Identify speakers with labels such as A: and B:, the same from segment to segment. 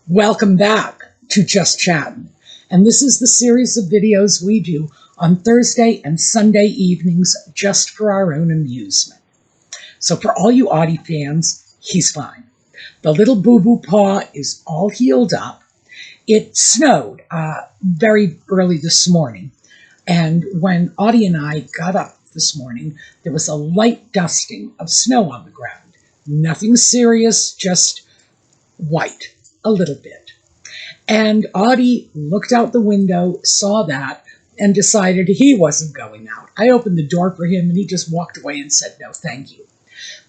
A: Welcome back to Just Chattin, and this is the series of videos we do on Thursday and Sunday evenings just for our own amusement. So for all you Audie fans, he's fine. The little boo-boo paw is all healed up. It snowed very early this morning, and when Audie and I got up this morning, there was a light dusting of snow on the ground. Nothing serious, just white. A little bit. And Audie looked out the window, saw that, and decided he wasn't going out. I opened the door for him, and he just walked away and said, no, thank you.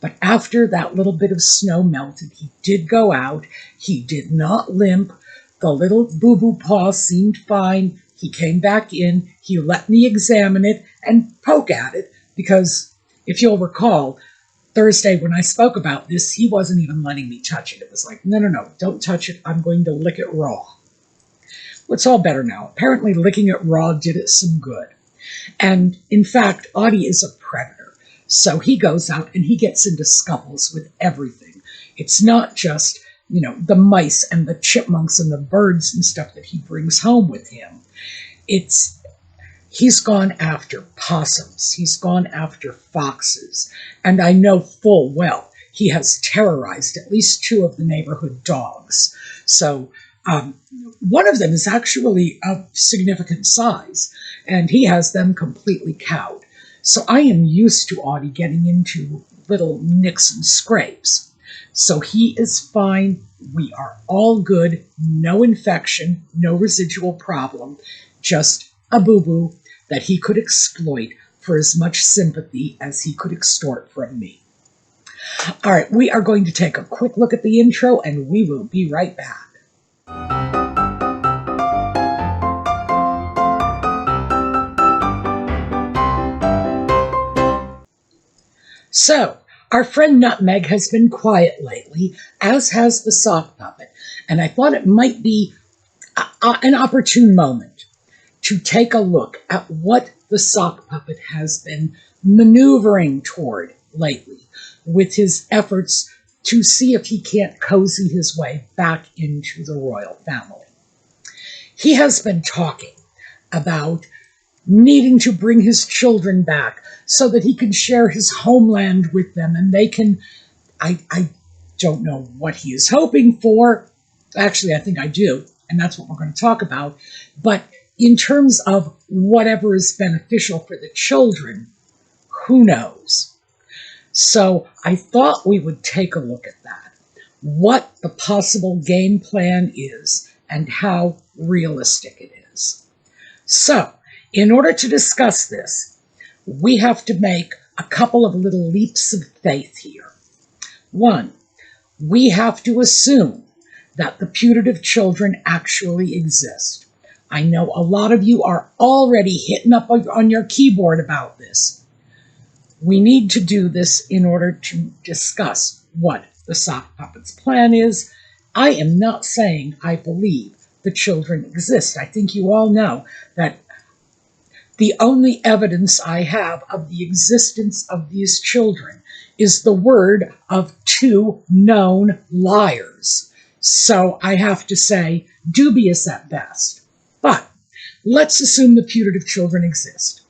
A: But after that little bit of snow melted, he did go out. He did not limp. The little boo-boo paw seemed fine. He came back in. He let me examine it and poke at it, because if you'll recall, Thursday, when I spoke about this, he wasn't even letting me touch it. It was like, no, don't touch it. I'm going to lick it raw. Well, it's all better now. Apparently, licking it raw did it some good. And in fact, Audie is a predator. So he goes out and he gets into scuffles with everything. It's not just, the mice and the chipmunks and the birds and stuff that he brings home with him. He's gone after possums. He's gone after foxes. And I know full well he has terrorized at least 2 of the neighborhood dogs. So one of them is actually of significant size, and he has them completely cowed. So I am used to Audie getting into little nicks and scrapes. So he is fine. We are all good. No infection, no residual problem, just a boo-boo that he could exploit for as much sympathy as he could extort from me. All right, we are going to take a quick look at the intro, and we will be right back. So, our friend Nutmeg has been quiet lately, as has the sock puppet, and I thought it might be an opportune moment to take a look at what the sock puppet has been maneuvering toward lately with his efforts to see if he can't cozy his way back into the royal family. He has been talking about needing to bring his children back so that he can share his homeland with them, and they can, I don't know what he is hoping for. Actually, I think I do, and that's what we're going to talk about. But in terms of whatever is beneficial for the children, who knows? So I thought we would take a look at that, what the possible game plan is and how realistic it is. So in order to discuss this, we have to make a couple of little leaps of faith here. 1, we have to assume that the putative children actually exist. I know a lot of you are already hitting up on your keyboard about this. We need to do this in order to discuss what the sock puppet's plan is. I am not saying I believe the children exist. I think you all know that the only evidence I have of the existence of these children is the word of 2 known liars. So I have to say, dubious at best. But let's assume the putative children exist.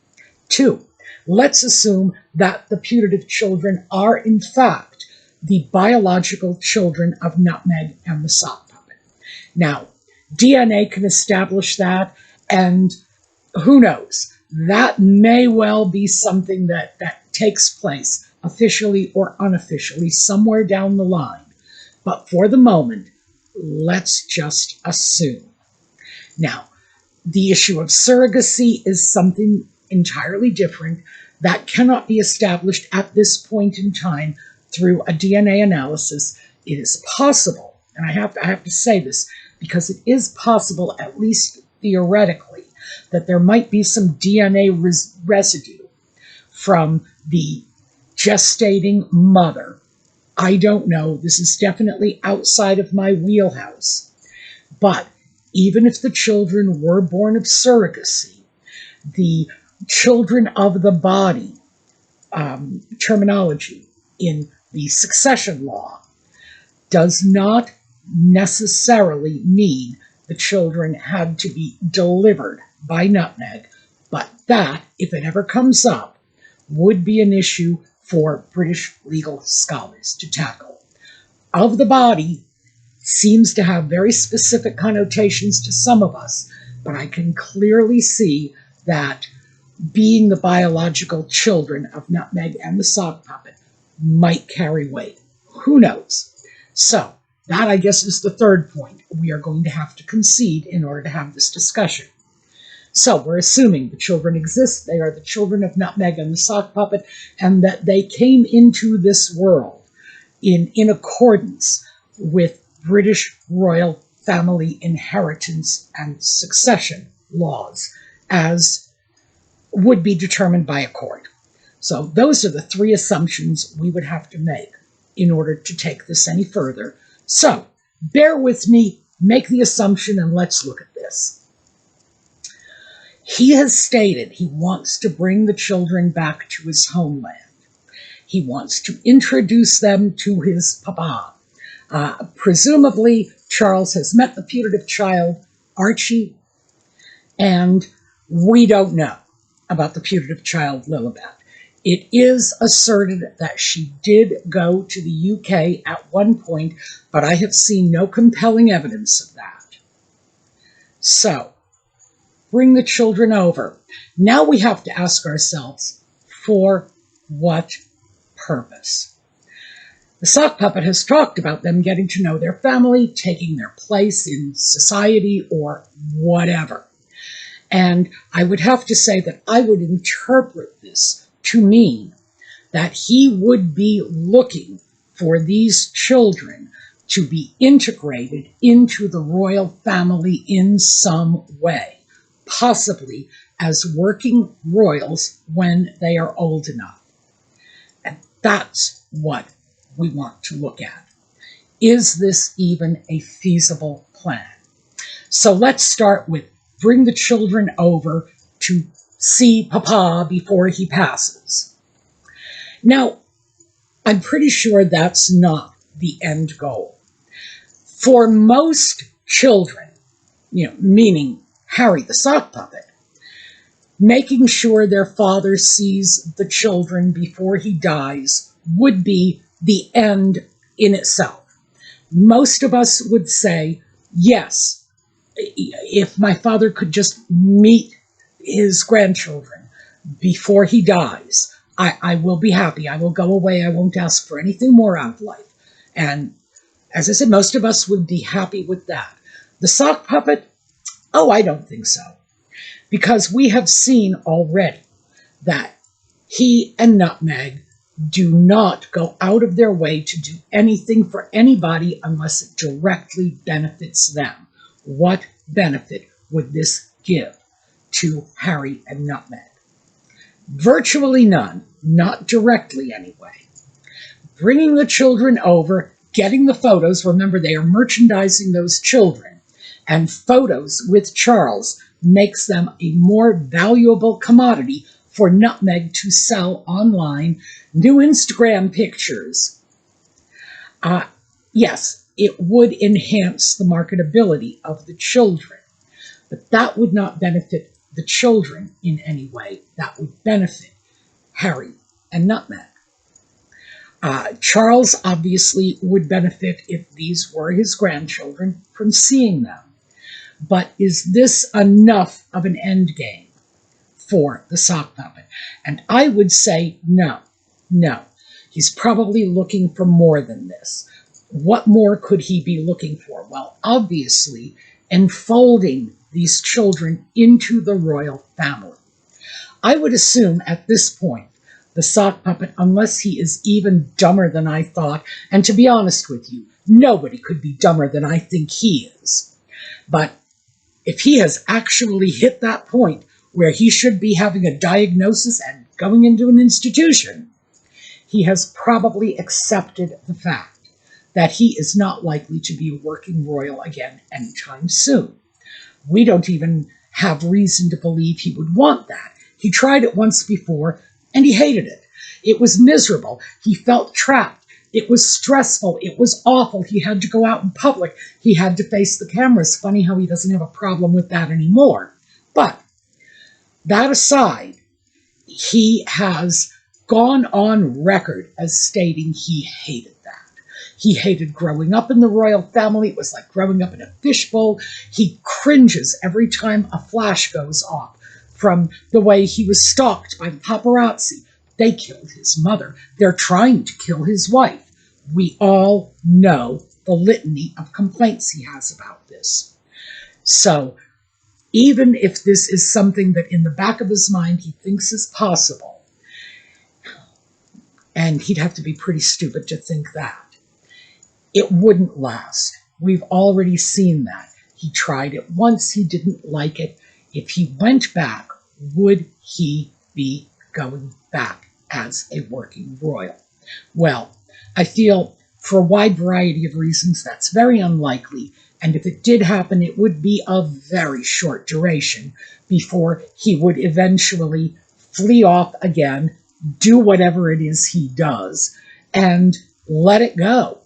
A: 2, let's assume that the putative children are, in fact, the biological children of Nutmeg and the sock puppet. Now, DNA can establish that, and who knows? That may well be something that takes place officially or unofficially somewhere down the line. But for the moment, let's just assume. Now, the issue of surrogacy is something entirely different that cannot be established at this point in time through a DNA analysis. It is possible, and I have to say this because it is possible, at least theoretically, that there might be some DNA residue from the gestating mother. I don't know. This is definitely outside of my wheelhouse. But even if the children were born of surrogacy, the children of the body terminology in the succession law does not necessarily mean the children had to be delivered by Nutmeg, but that, if it ever comes up, would be an issue for British legal scholars to tackle. Of the body seems to have very specific connotations to some of us, but I can clearly see that being the biological children of Nutmeg and the sock puppet might carry weight. Who knows? So, that, I guess, is the third point we are going to have to concede in order to have this discussion. So, we're assuming the children exist, they are the children of Nutmeg and the sock puppet, and that they came into this world in accordance with British royal family inheritance and succession laws, as would be determined by a court. So those are the three assumptions we would have to make in order to take this any further. So bear with me, make the assumption, and let's look at this. He has stated he wants to bring the children back to his homeland. He wants to introduce them to his papa. Presumably, Charles has met the putative child, Archie, and we don't know about the putative child, Lilibet. It is asserted that she did go to the UK at one point, but I have seen no compelling evidence of that. So, bring the children over. Now we have to ask ourselves, for what purpose? The sock puppet has talked about them getting to know their family, taking their place in society, or whatever. And I would have to say that I would interpret this to mean that he would be looking for these children to be integrated into the royal family in some way, possibly as working royals when they are old enough. And that's what we want to look at. Is this even a feasible plan? So let's start with bring the children over to see Papa before he passes. Now, I'm pretty sure that's not the end goal. For most children, meaning Harry the sock puppet, making sure their father sees the children before he dies would be the end in itself. Most of us would say, yes, if my father could just meet his grandchildren before he dies, I will be happy. I will go away. I won't ask for anything more out of life. And as I said, most of us would be happy with that. The sock puppet? Oh, I don't think so. Because we have seen already that he and Nutmeg do not go out of their way to do anything for anybody unless it directly benefits them. What benefit would this give to Harry and Nutmeg? Virtually none, not directly anyway. Bringing the children over, getting the photos, remember they are merchandising those children, and photos with Charles makes them a more valuable commodity for Nutmeg to sell online. New Instagram pictures. Yes, it would enhance the marketability of the children, but that would not benefit the children in any way. That would benefit Harry and Nutmeg. Charles obviously would benefit if these were his grandchildren from seeing them. But is this enough of an end game for the sock puppet? And I would say no. He's probably looking for more than this. What more could he be looking for? Well, obviously, enfolding these children into the royal family. I would assume at this point, the sock puppet, unless he is even dumber than I thought, and to be honest with you, nobody could be dumber than I think he is. But if he has actually hit that point where he should be having a diagnosis and going into an institution, he has probably accepted the fact that he is not likely to be a working royal again anytime soon. We don't even have reason to believe he would want that. He tried it once before, and he hated it. It was miserable. He felt trapped. It was stressful. It was awful. He had to go out in public. He had to face the cameras. Funny how he doesn't have a problem with that anymore. But that aside, he has gone on record as stating he hated that. He hated growing up in the royal family. It was like growing up in a fishbowl. He cringes every time a flash goes off from the way he was stalked by the paparazzi. They killed his mother. They're trying to kill his wife. We all know the litany of complaints he has about this. So even if this is something that in the back of his mind he thinks is possible, and he'd have to be pretty stupid to think that, it wouldn't last. We've already seen that. He tried it once. He didn't like it. If he went back, would he be going back as a working royal? Well, I feel for a wide variety of reasons that's very unlikely. And if it did happen, it would be of very short duration before he would eventually flee off again, do whatever it is he does, and let it go.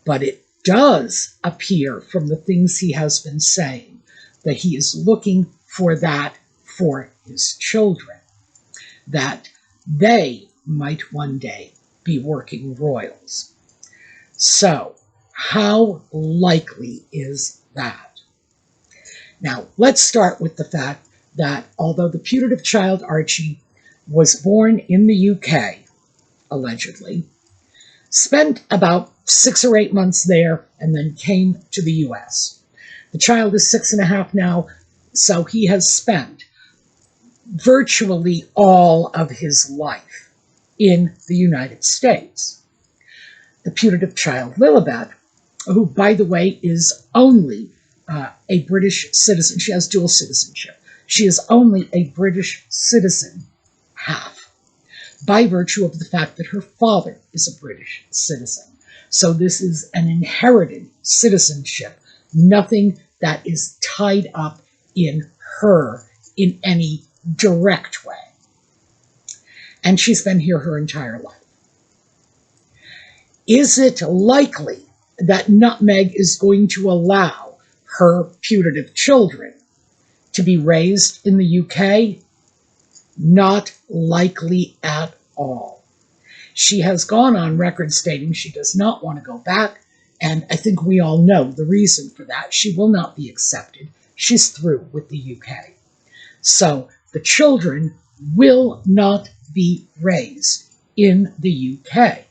A: But it does appear from the things he has been saying that he is looking for that for his children, that they might one day be working royals. So, how likely is that? Now, let's start with the fact that although the putative child Archie was born in the UK, allegedly, spent about 6 or 8 months there, and then came to the US. The child is 6.5 now, so he has spent virtually all of his life in the United States. The putative child, Lilibet, who, by the way, is only a British citizen. She has dual citizenship. She is only a British citizen, half, by virtue of the fact that her father is a British citizen. So this is an inherited citizenship, nothing that is tied up in her in any direct way. And she's been here her entire life. Is it likely that Nutmeg is going to allow her putative children to be raised in the UK? Not likely at all. She has gone on record stating she does not want to go back, and I think we all know the reason for that. She will not be accepted. She's through with the UK. So the children will not be raised in the UK.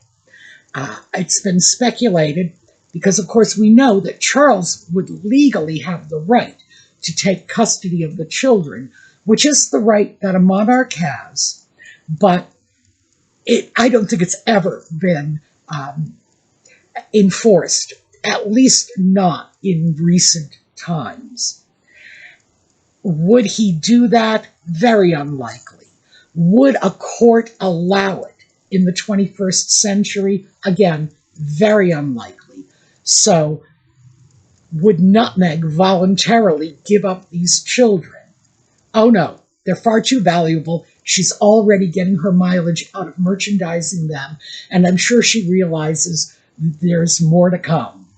A: It's been speculated because, of course, we know that Charles would legally have the right to take custody of the children, which is the right that a monarch has, but I don't think it's ever been enforced, at least not in recent times. Would he do that? Very unlikely. Would a court allow it in the 21st century? Again, very unlikely. So, would Nutmeg voluntarily give up these children? Oh no, they're far too valuable. She's already getting her mileage out of merchandising them, and I'm sure she realizes there's more to come.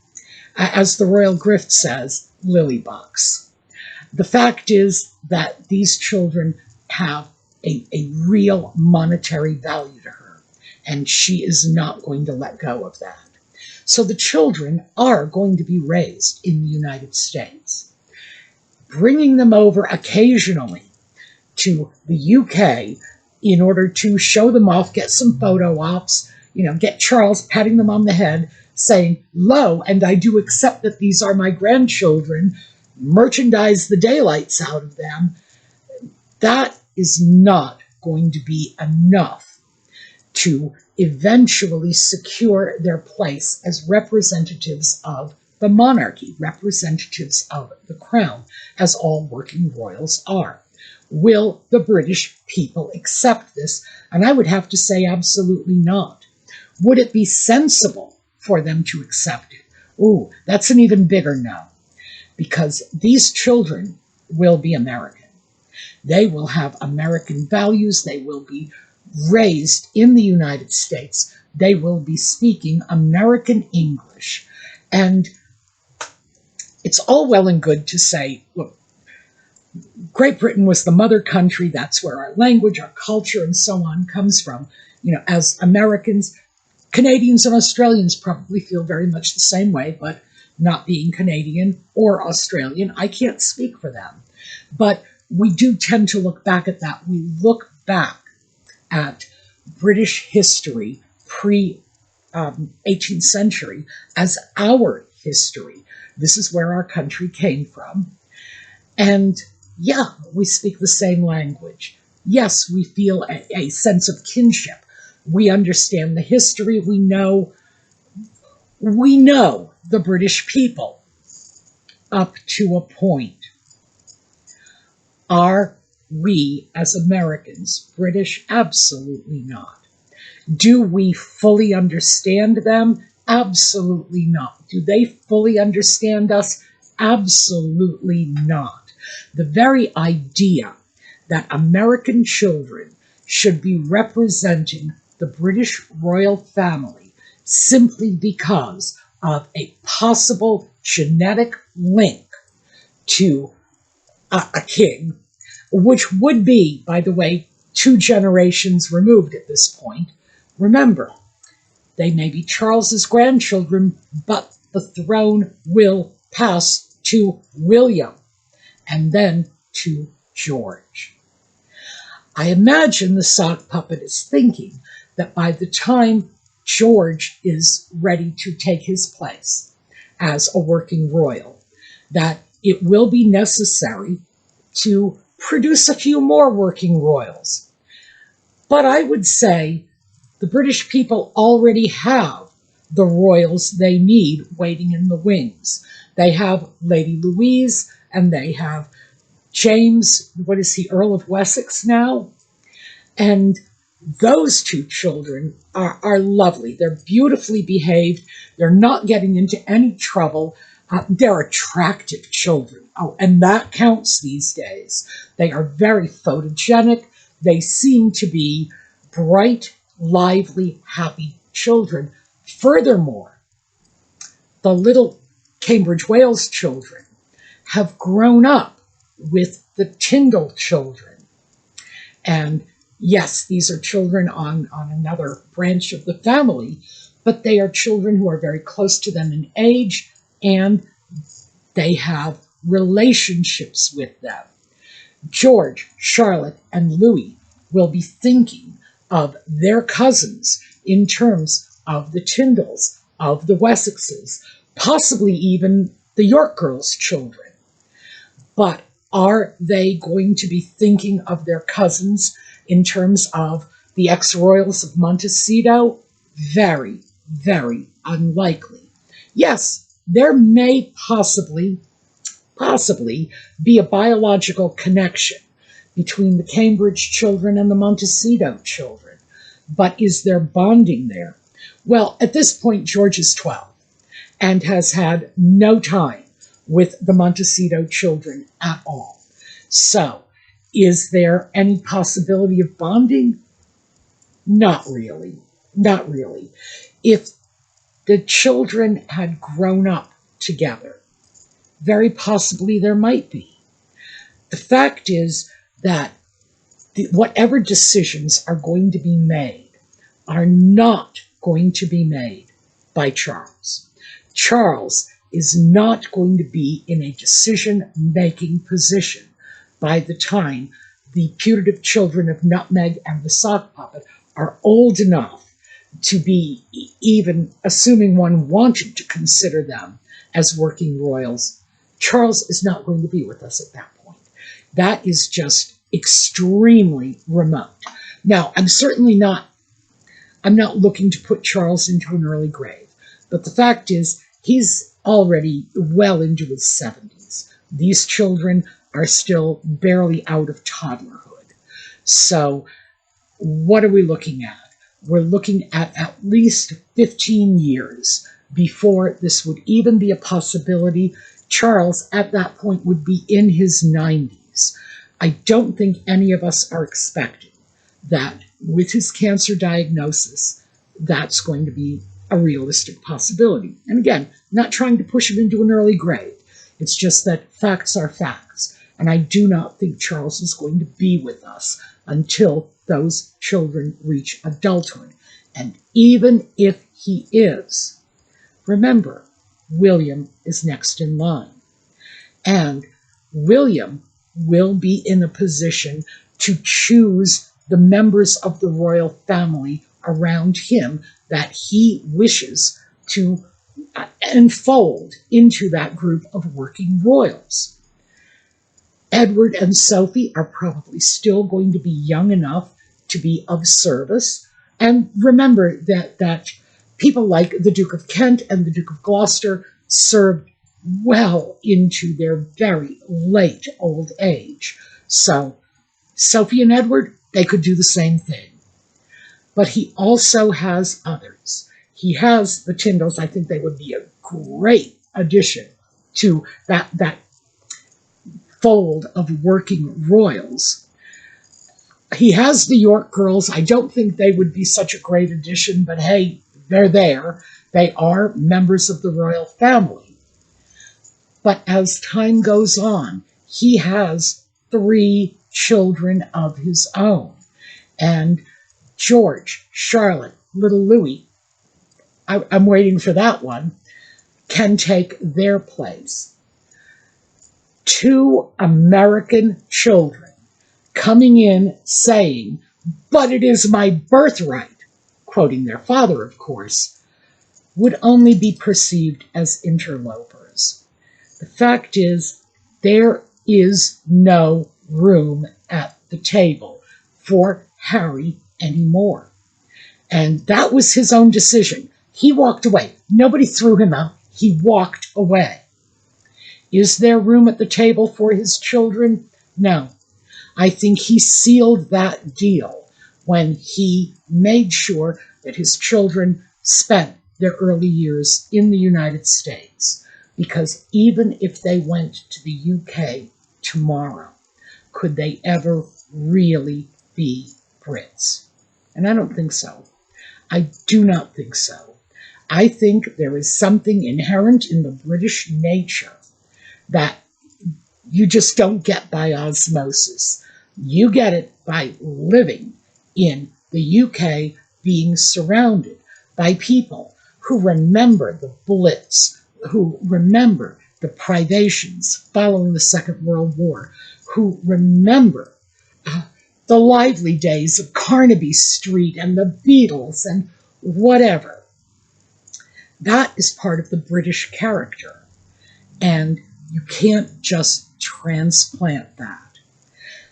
A: As the Royal Grift says, lily-bucks. The fact is that these children have a real monetary value to her, and she is not going to let go of that. So the children are going to be raised in the United States. Bringing them over occasionally to the UK in order to show them off, get some photo ops, get Charles patting them on the head, saying, "Lo, and I do accept that these are my grandchildren," merchandise the daylights out of them. That is not going to be enough to eventually secure their place as representatives of the monarchy, representatives of the crown, as all working royals are. Will the British people accept this? And I would have to say absolutely not. Would it be sensible for them to accept it? Ooh, that's an even bigger no. Because these children will be American. They will have American values. They will be raised in the United States, they will be speaking American English. And it's all well and good to say, look, Great Britain was the mother country. That's where our language, our culture, and so on comes from. You know, as Americans, Canadians and Australians probably feel very much the same way, but not being Canadian or Australian, I can't speak for them. But we do tend to look back at that. We look back at British history pre-18th century as our history. This is where our country came from. And yeah, we speak the same language. Yes, we feel a sense of kinship. We understand the history. We know the British people up to a point. Are we, as Americans, British? Absolutely not. Do we fully understand them? Absolutely not. Do they fully understand us? Absolutely not. The very idea that American children should be representing the British royal family simply because of a possible genetic link to a king, which would be, by the way, 2 generations removed at this point. Remember, they may be Charles's grandchildren, but the throne will pass to William and then to George. I imagine the sock puppet is thinking that by the time George is ready to take his place as a working royal, that it will be necessary to produce a few more working royals. But I would say the British people already have the royals they need waiting in the wings. They have Lady Louise, and they have James, what is he, Earl of Wessex now? And those 2 children are lovely. They're beautifully behaved. They're not getting into any trouble. They're attractive children. Oh, and that counts these days. They are very photogenic. They seem to be bright, lively, happy children. Furthermore, the little Cambridge, Wales children have grown up with the Tyndall children. And yes, these are children on another branch of the family, but they are children who are very close to them in age, and they have relationships with them. George, Charlotte, and Louis will be thinking of their cousins in terms of the Tyndalls, of the Wessexes, possibly even the York girls' children. But are they going to be thinking of their cousins in terms of the ex-royals of Montecito? Very, very unlikely. Yes, there may possibly be a biological connection between the Cambridge children and the Montecito children. But is there bonding there? Well, at this point, George is 12 and has had no time with the Montecito children at all. So, is there any possibility of bonding? Not really. Not really. If the children had grown up together, very possibly there might be. The fact is that whatever decisions are going to be made are not going to be made by Charles. Charles is not going to be in a decision-making position by the time the putative children of Nutmeg and the sock puppet are old enough to be, even assuming one wanted to consider them as working royals. Charles is not going to be with us at that point. That is just extremely remote. Now, I'm not looking to put Charles into an early grave, but the fact is he's already well into his 70s. These children are still barely out of toddlerhood. So what are we looking at? We're looking at least 15 years before this would even be a possibility. Charles, at that point, would be in his 90s. I don't think any of us are expecting that with his cancer diagnosis, that's going to be a realistic possibility. And again, not trying to push him into an early grave. It's just that facts are facts. And I do not think Charles is going to be with us until those children reach adulthood. And even if he is, remember, William is next in line. And William will be in a position to choose the members of the royal family around him that he wishes to enfold into that group of working royals. Edward and Sophie are probably still going to be young enough to be of service. And remember that people like the Duke of Kent and the Duke of Gloucester served well into their very late old age. So Sophie and Edward, they could do the same thing. But he also has others. He has the Tyndalls. I think they would be a great addition to that fold of working royals. He has the York girls. I don't think they would be such a great addition, but hey, they're there. They are members of the royal family. But as time goes on, he has 3 children of his own. And George, Charlotte, little Louis, I'm waiting for that one, can take their place. 2 American children coming in saying, "But it is my birthright," quoting their father, of course, would only be perceived as interlopers. The fact is, there is no room at the table for Harry anymore. And that was his own decision. He walked away. Nobody threw him out. He walked away. Is there room at the table for his children? No. I think he sealed that deal when he made sure that his children spent their early years in the United States. Because even if they went to the UK tomorrow, could they ever really be Brits? And I don't think so. I do not think so. I think there is something inherent in the British nature that you just don't get by osmosis. You get it by living in the UK, being surrounded by people who remember the Blitz, who remember the privations following the Second World War, who remember the lively days of Carnaby Street and the Beatles and whatever. That is part of the British character. And you can't just transplant that.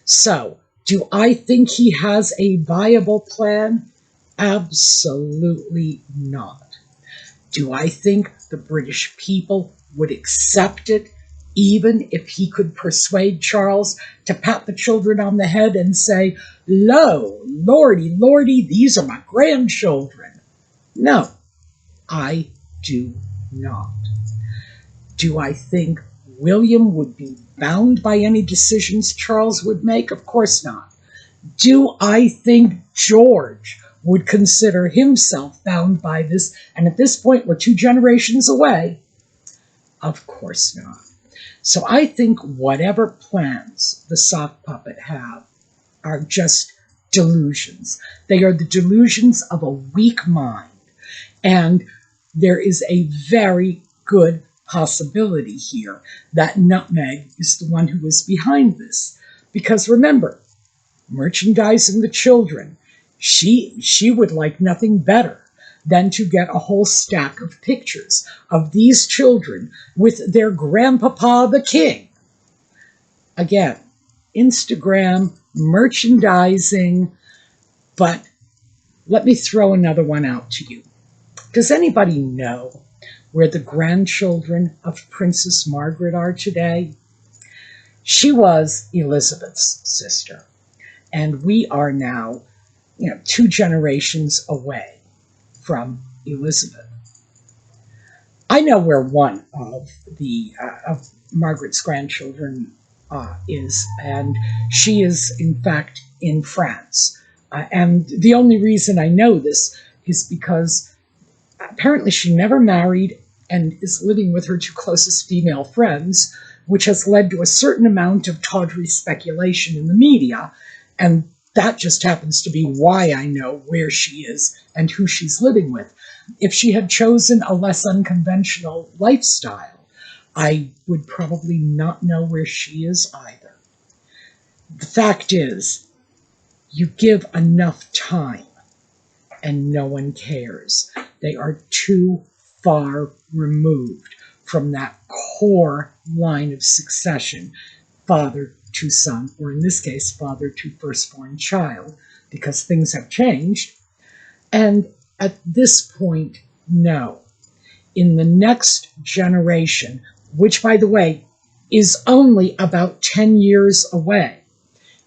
A: So, do I think he has a viable plan? Absolutely not. Do I think the British people would accept it, even if he could persuade Charles to pat the children on the head and say, "Lo, lordy, lordy, these are my grandchildren"? No, I do not. Do I think William would be bound by any decisions Charles would make? Of course not. Do I think George would consider himself bound by this? And at this point, we're 2 generations away. Of course not. So I think whatever plans the sock puppet have are just delusions. They are the delusions of a weak mind. And there is a very good possibility here that Nutmeg is the one who is behind this. Because remember, merchandising the children, she would like nothing better than to get a whole stack of pictures of these children with their grandpapa the king. Again, Instagram, merchandising, but let me throw another one out to you. Does anybody know where the grandchildren of Princess Margaret are today? She was Elizabeth's sister, and we are now, 2 generations away from Elizabeth. I know where one of Margaret's grandchildren is, and she is in fact in France And the only reason I know this is because apparently she never married and is living with her two closest female friends, which has led to a certain amount of tawdry speculation in the media. And that just happens to be why I know where she is and who she's living with. If she had chosen a less unconventional lifestyle, I would probably not know where she is either. The fact is, you give enough time and no one cares. They are too far removed from that core line of succession, father to son, or in this case, father to firstborn child, because things have changed. And at this point, no. In the next generation, which, by the way, is only about 10 years away,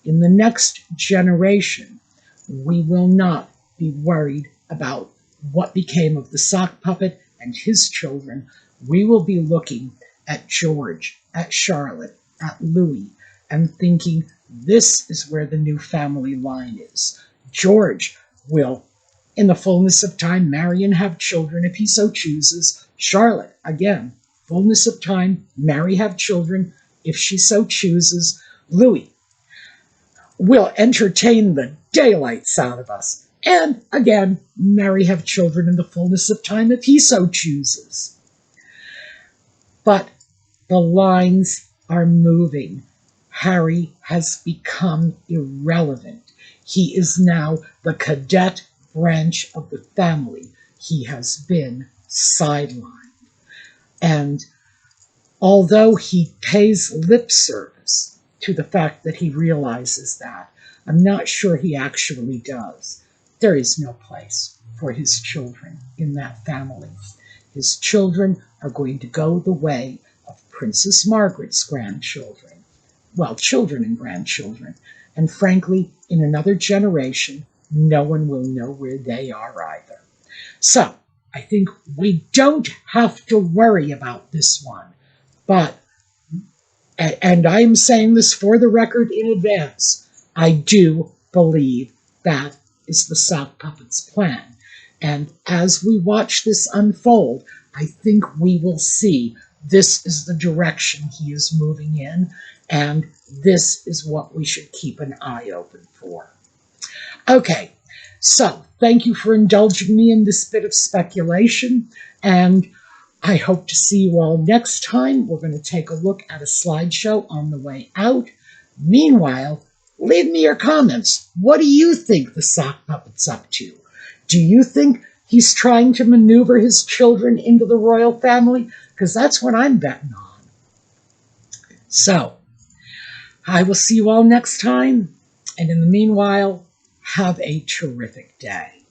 A: in the next generation, we will not be worried about what became of the sock puppet and his children. We will be looking at George, at Charlotte, at Louis, and thinking this is where the new family line is. George will, in the fullness of time, marry and have children if he so chooses. Charlotte, again, fullness of time, marry, have children if she so chooses. Louis will entertain the daylights out of us. And again, marry, have children in the fullness of time if he so chooses. But the lines are moving. Harry has become irrelevant. He is now the cadet branch of the family. He has been sidelined. And although he pays lip service to the fact that he realizes that, I'm not sure he actually does. There is no place for his children in that family. His children are going to go the way of Princess Margaret's grandchildren. Well, children and grandchildren. And frankly, in another generation, no one will know where they are either. So, I think we don't have to worry about this one. But, and I'm saying this for the record in advance, I do believe that is the sock puppet's plan. And as we watch this unfold, I think we will see this is the direction he is moving in, and this is what we should keep an eye open for. Okay, so thank you for indulging me in this bit of speculation, and I hope to see you all next time. We're going to take a look at a slideshow on the way out. Meanwhile, leave me your comments. What do you think the sock puppet's up to? Do you think he's trying to maneuver his children into the royal family? Because that's what I'm betting on. So, I will see you all next time. And in the meanwhile, have a terrific day.